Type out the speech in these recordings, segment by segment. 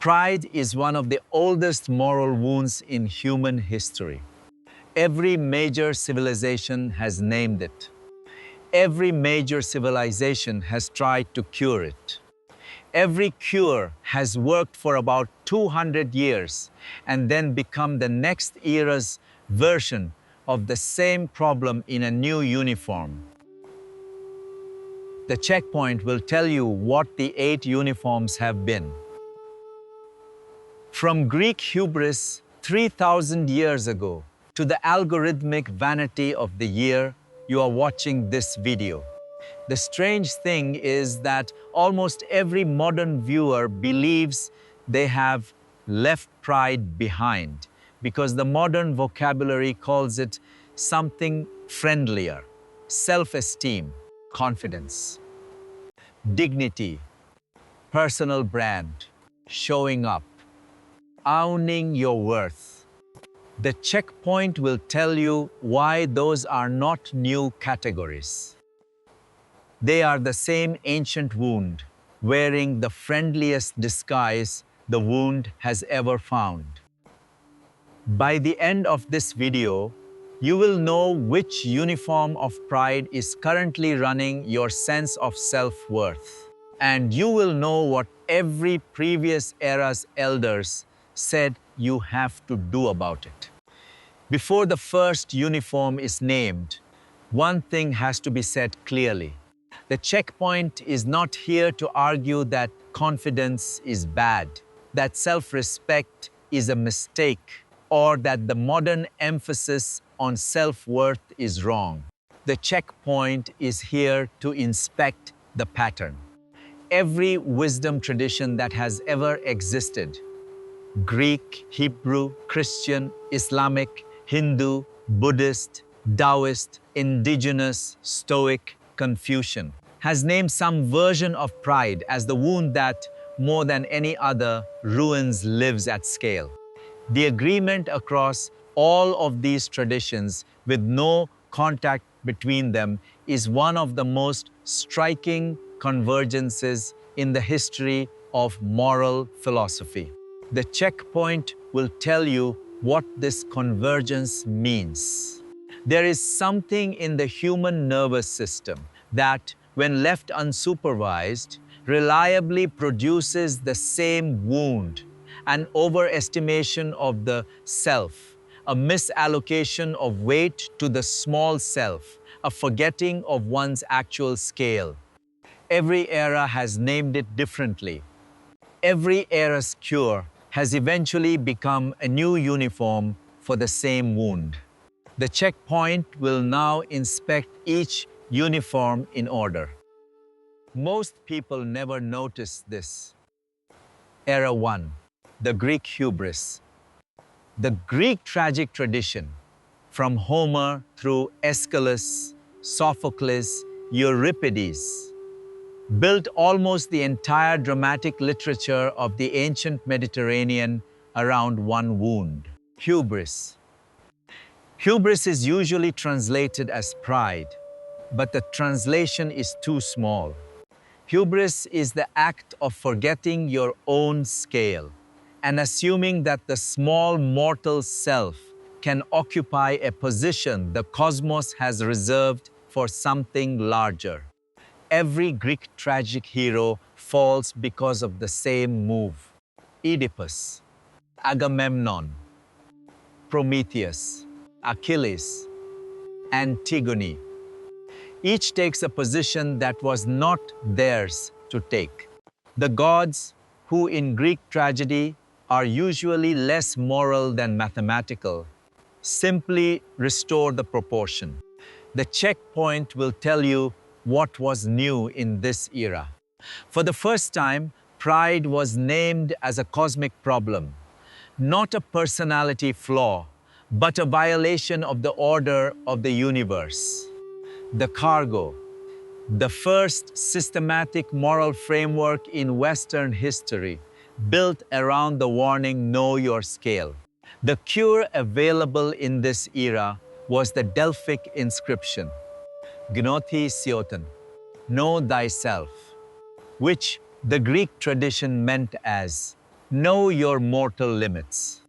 Pride is one of the oldest moral wounds in human history. Every major civilization has named it. Every major civilization has tried to cure it. Every cure has worked for about 200 years and then become the next era's version of the same problem in a new uniform. The checkpoint will tell you what the 8 uniforms have been. From Greek hubris 3,000 years ago to the algorithmic vanity of the year you are watching this video. The strange thing is that almost every modern viewer believes they have left pride behind because the modern vocabulary calls it something friendlier: self-esteem, confidence, dignity, personal brand, showing up, owning your worth. The checkpoint will tell you why those are not new categories. They are the same ancient wound, wearing the friendliest disguise the wound has ever found. By the end of this video, you will know which uniform of pride is currently running your sense of self-worth. And you will know what every previous era's elders said you have to do about it. Before the first uniform is named, one thing has to be said clearly. The checkpoint is not here to argue that confidence is bad, that self-respect is a mistake, or that the modern emphasis on self-worth is wrong. The checkpoint is here to inspect the pattern. Every wisdom tradition that has ever existed, Greek, Hebrew, Christian, Islamic, Hindu, Buddhist, Taoist, indigenous, Stoic, Confucian, has named some version of pride as the wound that, more than any other, ruins lives at scale. The agreement across all of these traditions, with no contact between them, is one of the most striking convergences in the history of moral philosophy. The checkpoint will tell you what this convergence means. There is something in the human nervous system that, when left unsupervised, reliably produces the same wound: an overestimation of the self, a misallocation of weight to the small self, a forgetting of one's actual scale. Every era has named it differently. Every era's cure has eventually become a new uniform for the same wound. The checkpoint will now inspect each uniform in order. Most people never notice this. Era 1, the Greek hubris. The Greek tragic tradition, from Homer through Aeschylus, Sophocles, Euripides, built almost the entire dramatic literature of the ancient Mediterranean around one wound: hubris. Hubris is usually translated as pride, but the translation is too small. Hubris is the act of forgetting your own scale and assuming that the small mortal self can occupy a position the cosmos has reserved for something larger. Every Greek tragic hero falls because of the same move: Oedipus, Agamemnon, Prometheus, Achilles, Antigone. Each takes a position that was not theirs to take. The gods, who in Greek tragedy are usually less moral than mathematical, simply restore the proportion. The checkpoint will tell you what was new in this era. For the first time, pride was named as a cosmic problem, not a personality flaw, but a violation of the order of the universe. The cargo, the first systematic moral framework in Western history, built around the warning, "Know your scale." The cure available in this era was the Delphic inscription, "Gnothi sioten," know thyself, which the Greek tradition meant as, Know your mortal limits.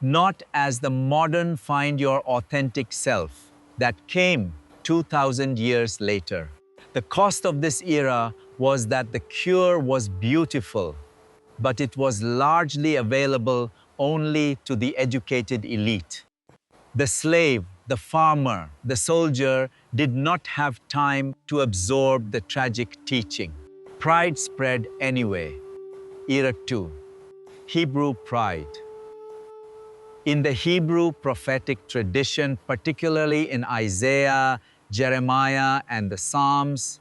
Not as the modern find your authentic self that came 2000 years later. The cost of this era was that the cure was beautiful, but it was largely available only to the educated elite. The slave, the farmer, the soldier did not have time to absorb the tragic teaching. Pride spread anyway. Era 2. Hebrew pride. In the Hebrew prophetic tradition, particularly in Isaiah, Jeremiah, and the Psalms,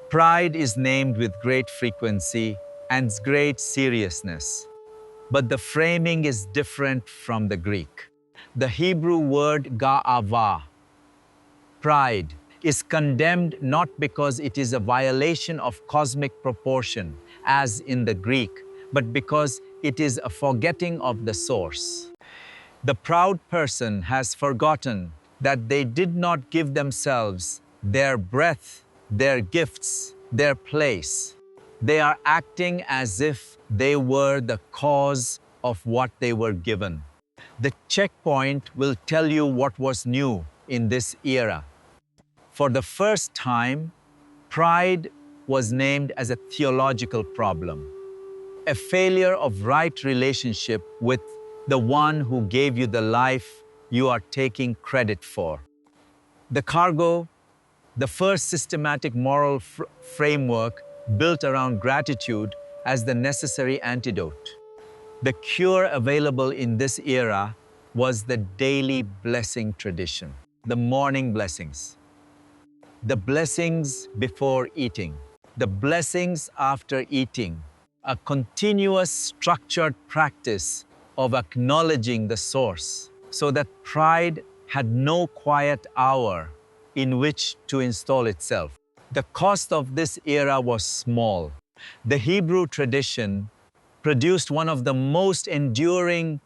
pride is named with great frequency and great seriousness. But the framing is different from the Greek. The Hebrew word ga'ava, pride, is condemned not because it is a violation of cosmic proportion, as in the Greek, but because it is a forgetting of the source. The proud person has forgotten that they did not give themselves their breath, their gifts, their place. They are acting as if they were the cause of what they were given. The checkpoint will tell you what was new in this era. For the first time, pride was named as a theological problem, a failure of right relationship with the one who gave you the life you are taking credit for. The cargo, the first systematic moral framework built around gratitude as the necessary antidote. The cure available in this era was the daily blessing tradition, the morning blessings, the blessings before eating, the blessings after eating, a continuous structured practice of acknowledging the source so that pride had no quiet hour in which to install itself. The cost of this era was small. The Hebrew tradition produced one of the most enduring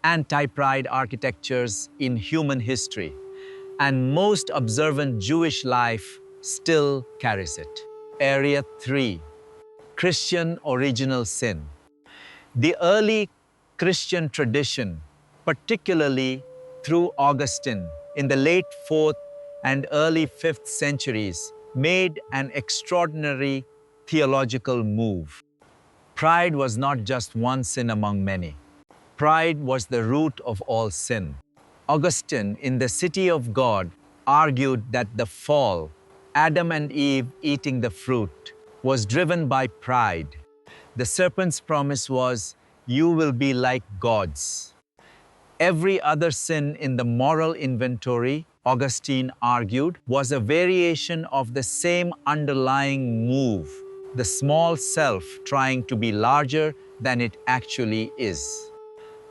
anti-pride architectures in human history, and most observant Jewish life still carries it. Area 3. Christian original sin. The early Christian tradition, particularly through Augustine in the late 4th and early 5th centuries, made an extraordinary theological move. Pride was not just one sin among many. Pride was the root of all sin. Augustine, in the City of God, argued that the fall, Adam and Eve eating the fruit, was driven by pride. The serpent's promise was, "You will be like gods." Every other sin in the moral inventory, Augustine argued, was a variation of the same underlying move, the small self trying to be larger than it actually is.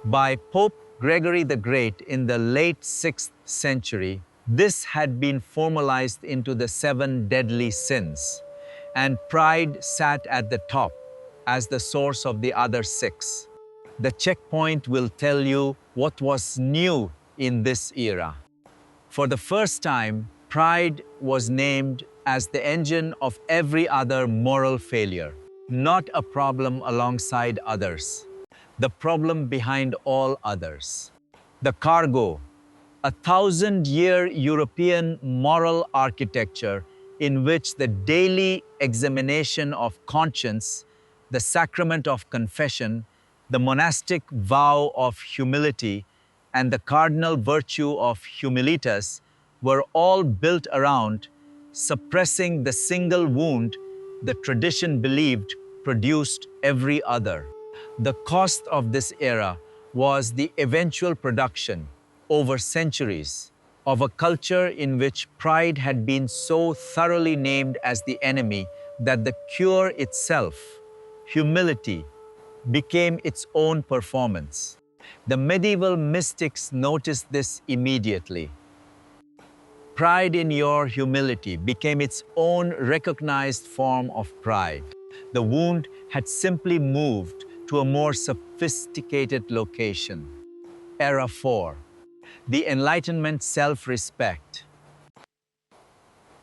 By Pope Gregory the Great in the late 6th century, this had been formalized into the 7 deadly sins, and pride sat at the top as the source of the other 6. The checkpoint will tell you what was new in this era. For the first time, pride was named as the engine of every other moral failure, not a problem alongside others, the problem behind all others. The cargo, a 1,000-year European moral architecture in which the daily examination of conscience, the sacrament of confession, the monastic vow of humility, and the cardinal virtue of humilitas were all built around suppressing the single wound the tradition believed produced every other. The cost of this era was the eventual production, over centuries, of a culture in which pride had been so thoroughly named as the enemy that the cure itself, humility, became its own performance. The medieval mystics noticed this immediately. Pride in your humility became its own recognized form of pride. The wound had simply moved to a more sophisticated location. Era 4. The Enlightenment self-respect.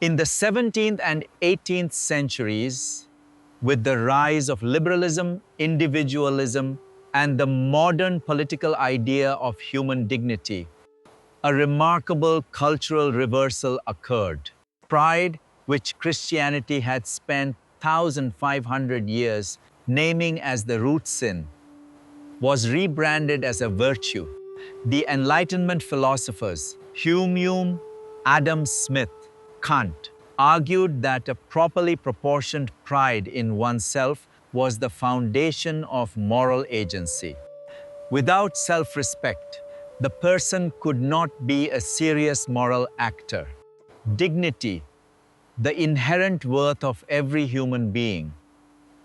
In the 17th and 18th centuries, with the rise of liberalism, individualism, and the modern political idea of human dignity, a remarkable cultural reversal occurred. Pride, which Christianity had spent 1,500 years naming as the root sin, was rebranded as a virtue. The Enlightenment philosophers, Hume, Adam Smith, Kant, argued that a properly proportioned pride in oneself was the foundation of moral agency. Without self-respect, the person could not be a serious moral actor. Dignity, the inherent worth of every human being,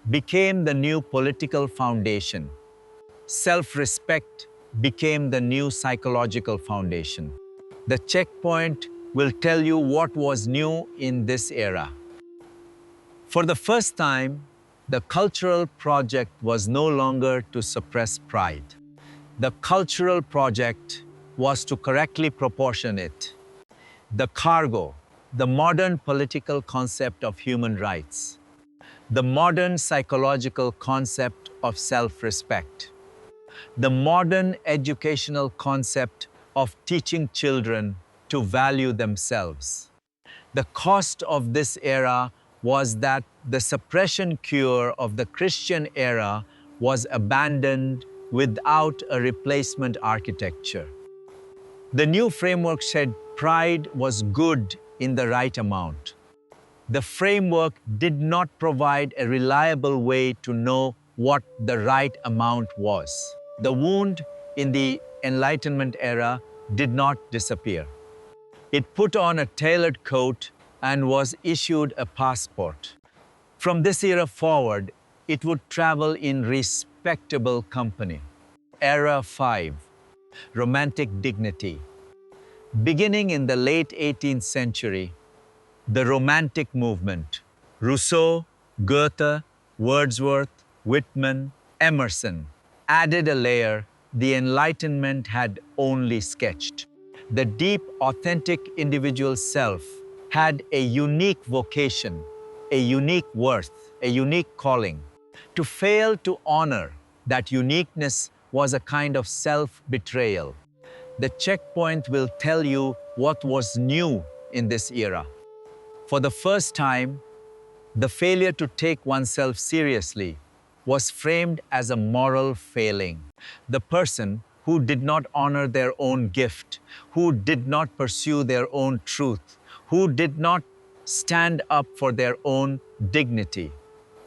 became the new political foundation. Self-respect became the new psychological foundation. The checkpoint will tell you what was new in this era. For the first time, the cultural project was no longer to suppress pride. The cultural project was to correctly proportion it. The cargo, the modern political concept of human rights, the modern psychological concept of self-respect, the modern educational concept of teaching children to value themselves. The cost of this era was that the suppression cure of the Christian era was abandoned without a replacement architecture. The new framework said pride was good in the right amount. The framework did not provide a reliable way to know what the right amount was. The wound in the Enlightenment era did not disappear. It put on a tailored coat and was issued a passport. From this era forward, it would travel in respectable company. Era 5, Romantic Dignity. Beginning in the late 18th century, the Romantic movement, Rousseau, Goethe, Wordsworth, Whitman, Emerson, added a layer the Enlightenment had only sketched. The deep, authentic individual self had a unique vocation, a unique worth, a unique calling. To fail to honor that uniqueness was a kind of self-betrayal. The checkpoint will tell you what was new in this era. For the first time, the failure to take oneself seriously was framed as a moral failing. The person who did not honor their own gift, who did not pursue their own truth, who did not stand up for their own dignity,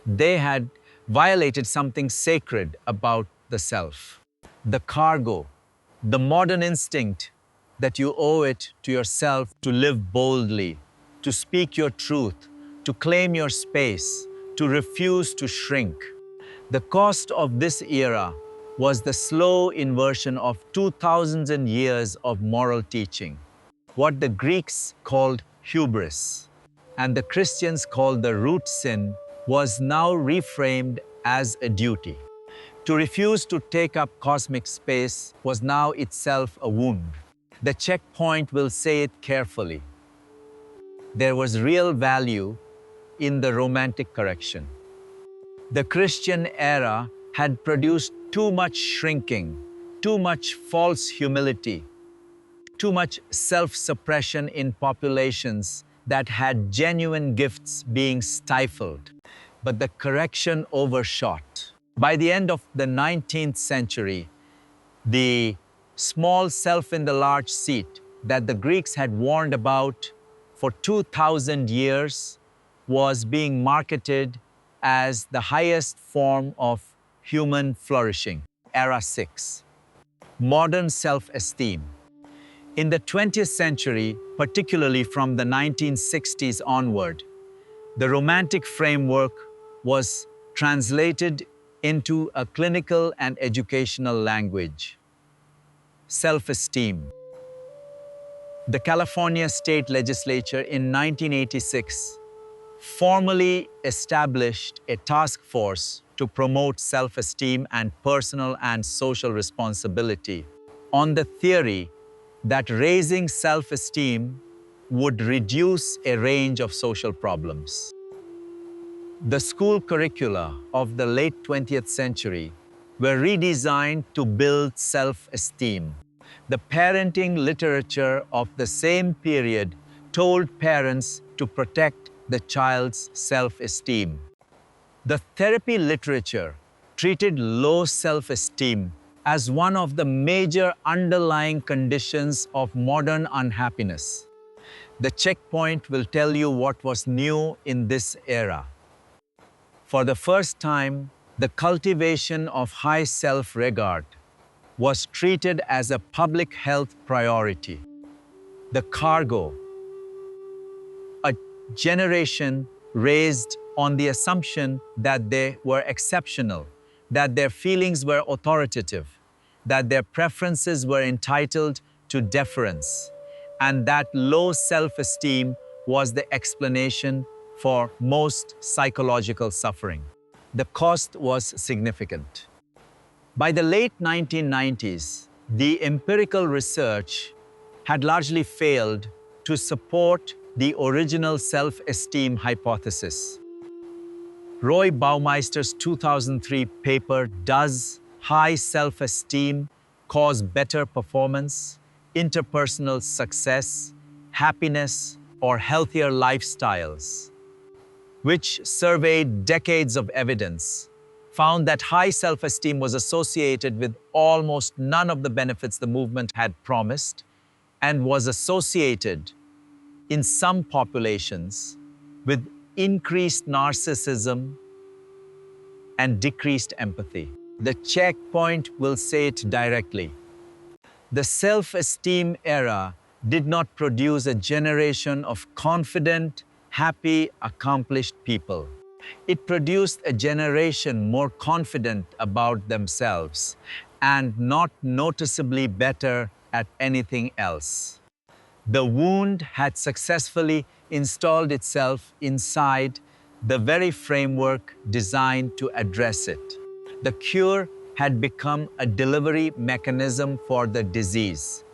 they had violated something sacred about the self. The cargo, the modern instinct that you owe it to yourself to live boldly, to speak your truth, to claim your space, to refuse to shrink. The cost of this era was the slow inversion of 2,000 years of moral teaching, what the Greeks called hubris and the Christians called the root sin was now reframed as a duty. To refuse to take up cosmic space was now itself a wound. The checkpoint will say it carefully. There was real value in the romantic correction. The Christian era had produced too much shrinking, too much false humility, too much self-suppression in populations that had genuine gifts being stifled. But the correction overshot. By the end of the 19th century, the small self in the large seat that the Greeks had warned about for 2,000 years was being marketed as the highest form of human flourishing. Era 6. Modern self-esteem. In the 20th century, particularly from the 1960s onward, the Romantic framework was translated into a clinical and educational language. Self-esteem. The California State Legislature in 1986 formally established a task force to promote self-esteem and personal and social responsibility on the theory that raising self-esteem would reduce a range of social problems. The school curricula of the late 20th century were redesigned to build self-esteem. The parenting literature of the same period told parents to protect the child's self-esteem. The therapy literature treated low self-esteem as one of the major underlying conditions of modern unhappiness. The checkpoint will tell you what was new in this era. For the first time, the cultivation of high self-regard was treated as a public health priority. The cargo, a generation raised on the assumption that they were exceptional, that their feelings were authoritative, that their preferences were entitled to deference, and that low self-esteem was the explanation for most psychological suffering. The cost was significant. By the late 1990s, the empirical research had largely failed to support the original self-esteem hypothesis. Roy Baumeister's 2003 paper, Does High Self-Esteem Cause Better Performance, Interpersonal Success, Happiness, or Healthier Lifestyles, which surveyed decades of evidence, found that high self-esteem was associated with almost none of the benefits the movement had promised, and was associated in some populations with increased narcissism and decreased empathy. The checkpoint will say it directly. The self-esteem era did not produce a generation of confident, happy, accomplished people. It produced a generation more confident about themselves and not noticeably better at anything else. The wound had successfully installed itself inside the very framework designed to address it. The cure had become a delivery mechanism for the disease.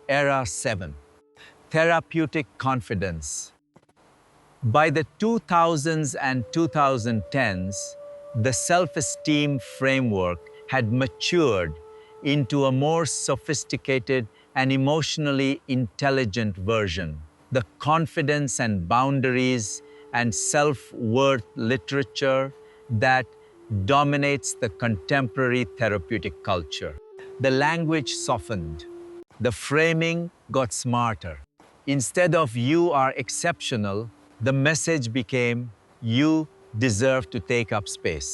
Era 7. Therapeutic confidence. By the 2000s and 2010s, the self-esteem framework had matured into a more sophisticated and emotionally intelligent version. The confidence and boundaries and self-worth literature that dominates the contemporary therapeutic culture. The language softened. The framing got smarter. Instead of "you are exceptional," the message became "you deserve to take up space."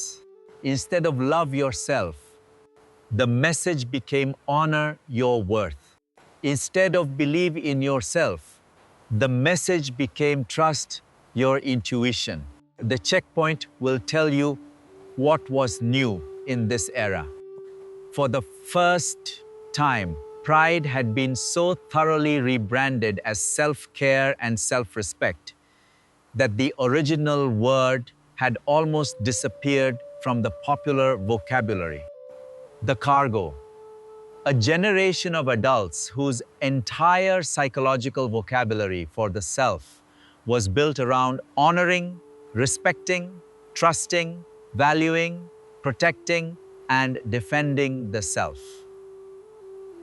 Instead of "love yourself," the message became "honor your worth." Instead of "believe in yourself," the message became "trust your intuition." The checkpoint will tell you what was new in this era. For the first time, pride had been so thoroughly rebranded as self-care and self-respect that the original word had almost disappeared from the popular vocabulary. The cargo. A generation of adults whose entire psychological vocabulary for the self was built around honoring, respecting, trusting, valuing, protecting, and defending the self,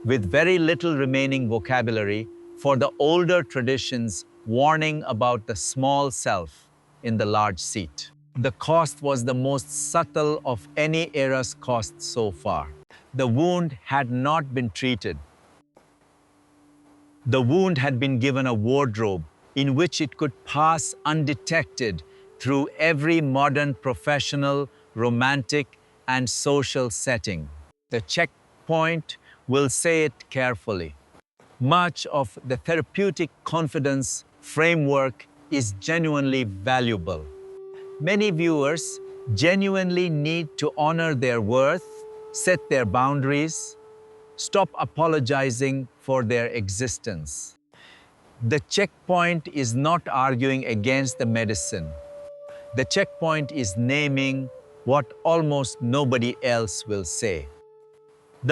with very little remaining vocabulary for the older traditions warning about the small self in the large seat. The cost was the most subtle of any era's cost so far. The wound had not been treated. The wound had been given a wardrobe in which it could pass undetected through every modern professional, romantic, and social setting. The checkpoint will say it carefully. Much of the therapeutic confidence framework is genuinely valuable. Many viewers genuinely need to honor their worth, set their boundaries, stop apologizing for their existence. The checkpoint is not arguing against the medicine. The checkpoint is naming what almost nobody else will say.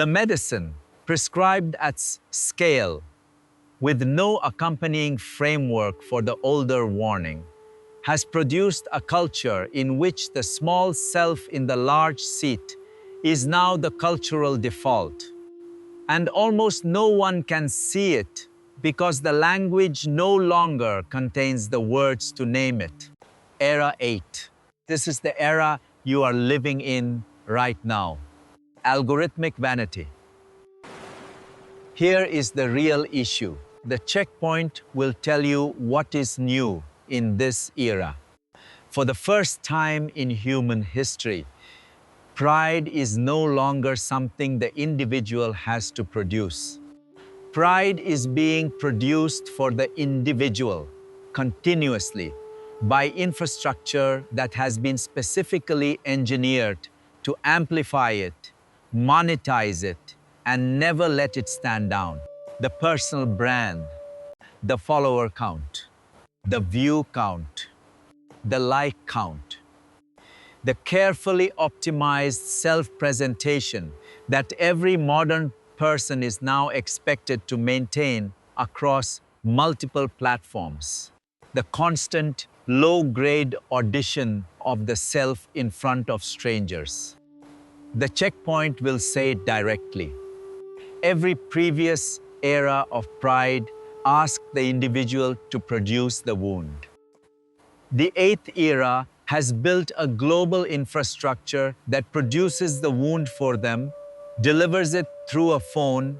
The medicine, prescribed at scale, with no accompanying framework for the older warning, has produced a culture in which the small self in the large seat is now the cultural default. And almost no one can see it because the language no longer contains the words to name it. Era 8. This is the era you are living in right now. Algorithmic vanity. Here is the real issue. The checkpoint will tell you what is new in this era. For the first time in human history, pride is no longer something the individual has to produce. Pride is being produced for the individual continuously by infrastructure that has been specifically engineered to amplify it, monetize it, and never let it stand down. The personal brand, the follower count, the view count, the like count, the carefully optimized self-presentation that every modern person is now expected to maintain across multiple platforms. The constant low-grade audition of the self in front of strangers. The checkpoint will say directly. Every previous era of pride asked the individual to produce the wound. The 8th era has built a global infrastructure that produces the wound for them, delivers it through a phone,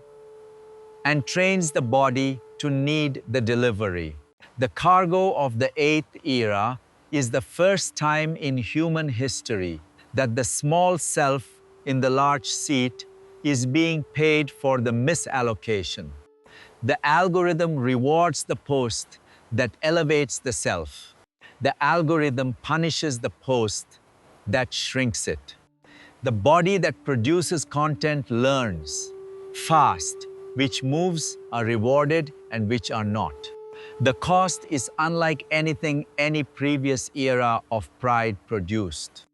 and trains the body to need the delivery. The cargo of the 8th era is the first time in human history that the small self in the large seat is being paid for the misallocation. The algorithm rewards the post that elevates the self. The algorithm punishes the post that shrinks it. The body that produces content learns fast which moves are rewarded and which are not. The cost is unlike anything any previous era of pride produced.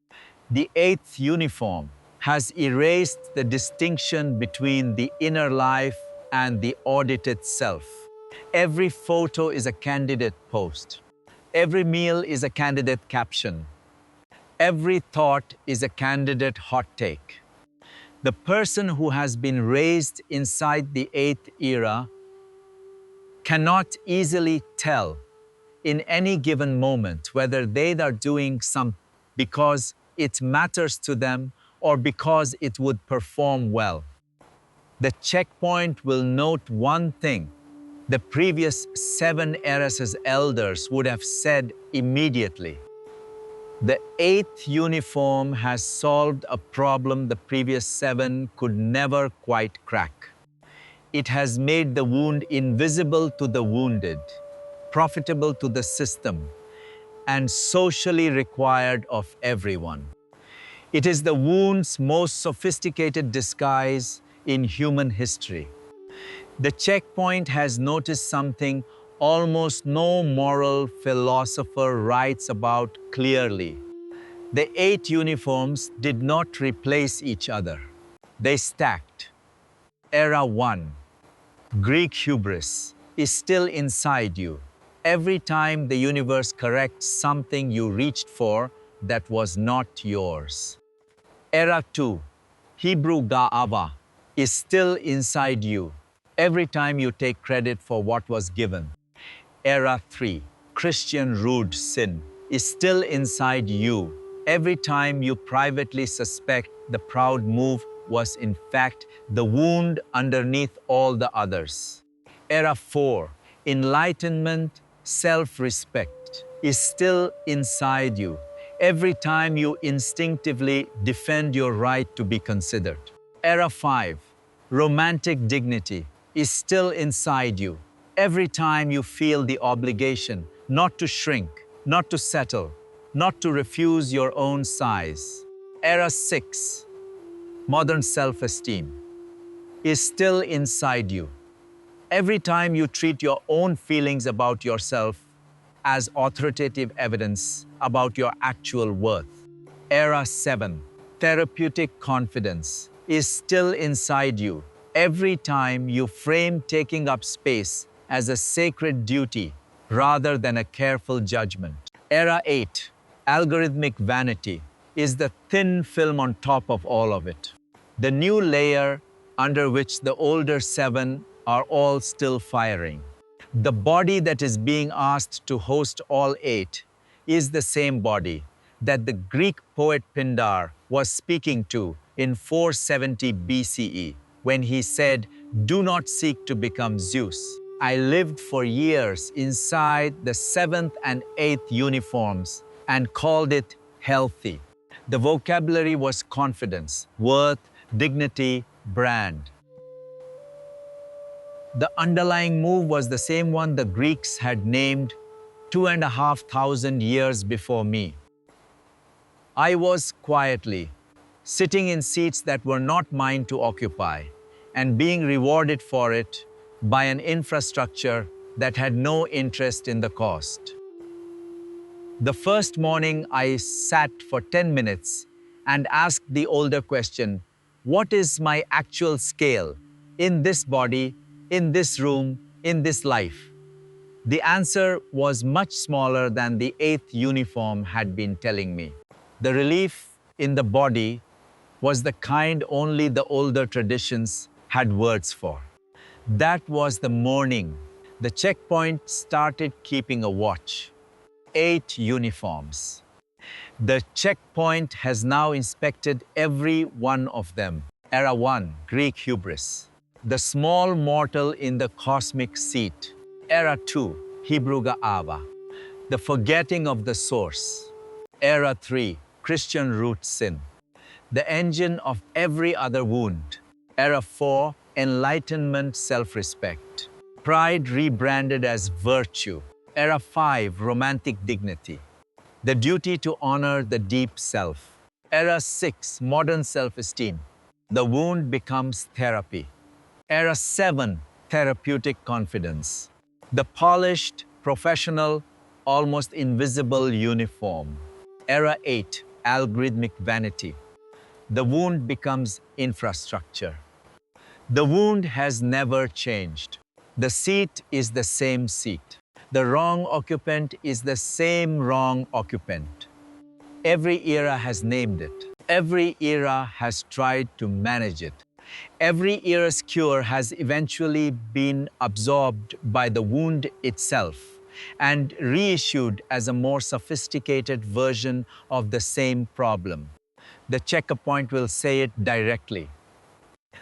The 8th uniform has erased the distinction between the inner life and the audited self. Every photo is a candidate post. Every meal is a candidate caption. Every thought is a candidate hot take. The person who has been raised inside the 8th era cannot easily tell in any given moment whether they are doing something because it matters to them or because it would perform well. The checkpoint will note one thing the previous 7 eras' elders would have said immediately. The 8th uniform has solved a problem the previous 7 could never quite crack. It has made the wound invisible to the wounded, profitable to the system, and socially required of everyone. It is the wound's most sophisticated disguise in human history. The checkpoint has noticed something almost no moral philosopher writes about clearly. The 8 uniforms did not replace each other. They stacked. Era 1, Greek hubris, is still inside you. Every time the universe corrects something you reached for that was not yours. Era 2, Hebrew ga'ava, is still inside you. Every time you take credit for what was given. Era 3, Christian rude sin, is still inside you. Every time you privately suspect the proud move was in fact the wound underneath all the others. Era 4, Enlightenment, self-respect, is still inside you. Every time you instinctively defend your right to be considered. Era 5, romantic dignity, is still inside you. Every time you feel the obligation not to shrink, not to settle, not to refuse your own size. Era 6, modern self-esteem, is still inside you. Every time you treat your own feelings about yourself as authoritative evidence about your actual worth. Era 7, therapeutic confidence, is still inside you. Every time you frame taking up space as a sacred duty rather than a careful judgment. Era 8, algorithmic vanity, is the thin film on top of all of it. The new layer under which the older seven are all still firing. The body that is being asked to host all eight is the same body that the Greek poet Pindar was speaking to in 470 BCE when he said, "Do not seek to become Zeus." I lived for years inside the seventh and eighth uniforms and called it healthy. The vocabulary was confidence, worth, dignity, brand. The underlying move was the same one the Greeks had named 2,500 years before me. I was quietly sitting in seats that were not mine to occupy and being rewarded for it by an infrastructure that had no interest in the cost. The first morning, I sat for 10 minutes and asked the older question, what is my actual scale in this body, in this room, in this life? The answer was much smaller than the eighth uniform had been telling me. The relief in the body was the kind only the older traditions had words for. That was the morning the checkpoint started keeping a watch. 8 uniforms. The checkpoint has now inspected every one of them. Era 1, Greek hubris. The small mortal in the cosmic seat. Era 2, Hebrew Ava. The forgetting of the source. Era 3, Christian root sin. The engine of every other wound. Era 4, Enlightenment self-respect. Pride rebranded as virtue. Era 5, romantic dignity. The duty to honor the deep self. Era 6, modern self-esteem. The wound becomes therapy. Era 7, therapeutic confidence. The polished, professional, almost invisible uniform. Era 8, algorithmic vanity. The wound becomes infrastructure. The wound has never changed. The seat is the same seat. The wrong occupant is the same wrong occupant. Every era has named it. Every era has tried to manage it. Every era's cure has eventually been absorbed by the wound itself and reissued as a more sophisticated version of the same problem. The checkpoint will say it directly.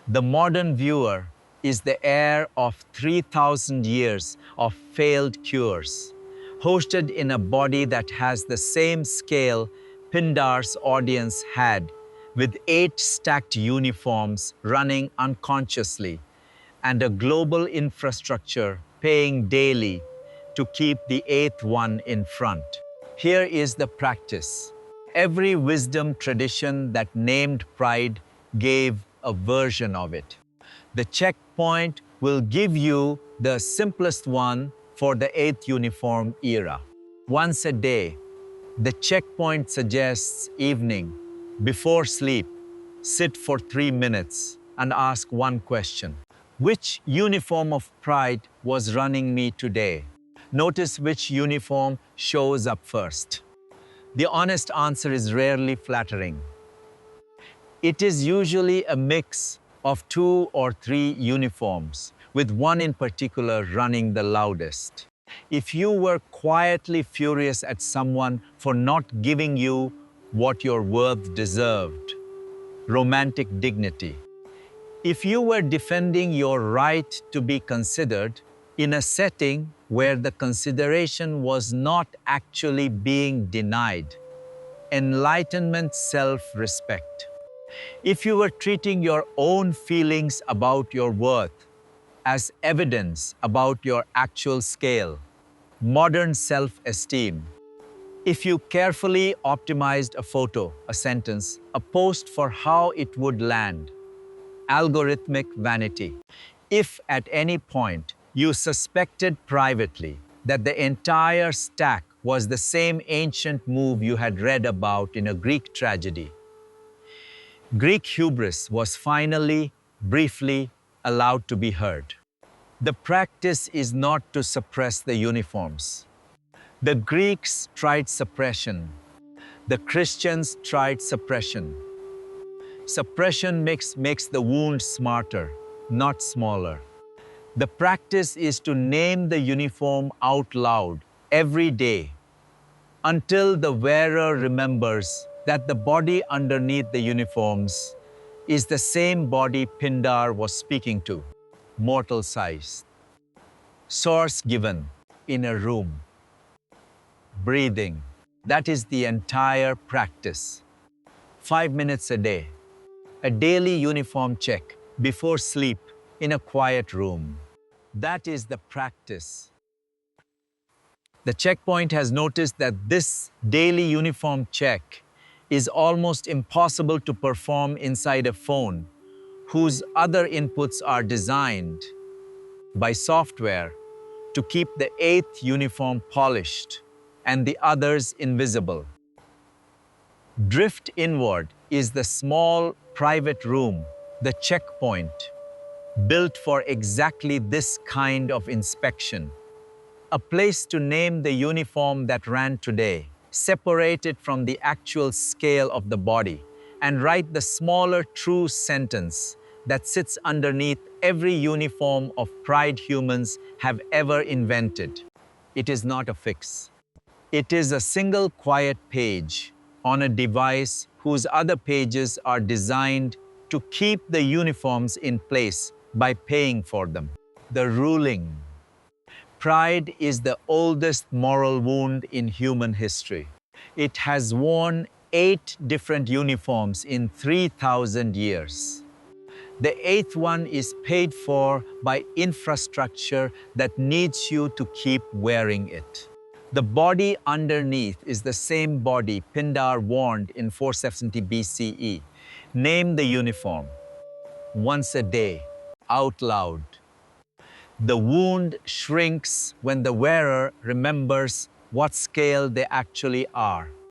The modern viewer is the heir of 3,000 years of failed cures, hosted in a body that has the same scale Pindar's audience had, with 8 stacked uniforms running unconsciously and a global infrastructure paying daily to keep the 8th one in front. Here is the practice. Every wisdom tradition that named pride gave a version of it. The checkpoint will give you the simplest one for the 8th uniform era. Once a day, the checkpoint suggests evening, before sleep, sit for 3 minutes and ask one question. Which uniform of pride was running me today? Notice which uniform shows up first. The honest answer is rarely flattering. It is usually a mix of 2 or 3 uniforms, with one in particular running the loudest. If you were quietly furious at someone for not giving you what your worth deserved, romantic dignity. If you were defending your right to be considered in a setting where the consideration was not actually being denied, enlightenment self-respect. If you were treating your own feelings about your worth as evidence about your actual scale, modern self-esteem. If you carefully optimized a photo, a sentence, a post for how it would land, algorithmic vanity. If at any point you suspected privately that the entire stack was the same ancient move you had read about in a Greek tragedy, Greek hubris was finally, briefly allowed to be heard. The practice is not to suppress the uniforms. The Greeks tried suppression. The Christians tried suppression. Suppression makes the wound smarter, not smaller. The practice is to name the uniform out loud every day until the wearer remembers that the body underneath the uniforms is the same body Pindar was speaking to, mortal size. Source given: in a room. Breathing. That is the entire practice. 5 minutes a day. A daily uniform check before sleep in a quiet room. That is the practice. The checkpoint has noticed that this daily uniform check is almost impossible to perform inside a phone whose other inputs are designed by software to keep the eighth uniform polished and the others invisible. Drift inward is the small private room, the checkpoint, built for exactly this kind of inspection. A place to name the uniform that ran today, separate it from the actual scale of the body, and write the smaller true sentence that sits underneath every uniform of pride humans have ever invented. It is not a fix. It is a single quiet page on a device whose other pages are designed to keep the uniforms in place by paying for them. The ruling. Pride is the oldest moral wound in human history. It has worn 8 different uniforms in 3,000 years. The eighth one is paid for by infrastructure that needs you to keep wearing it. The body underneath is the same body Pindar warned in 470 BCE. Name the uniform once a day, out loud. The wound shrinks when the wearer remembers what scale they actually are.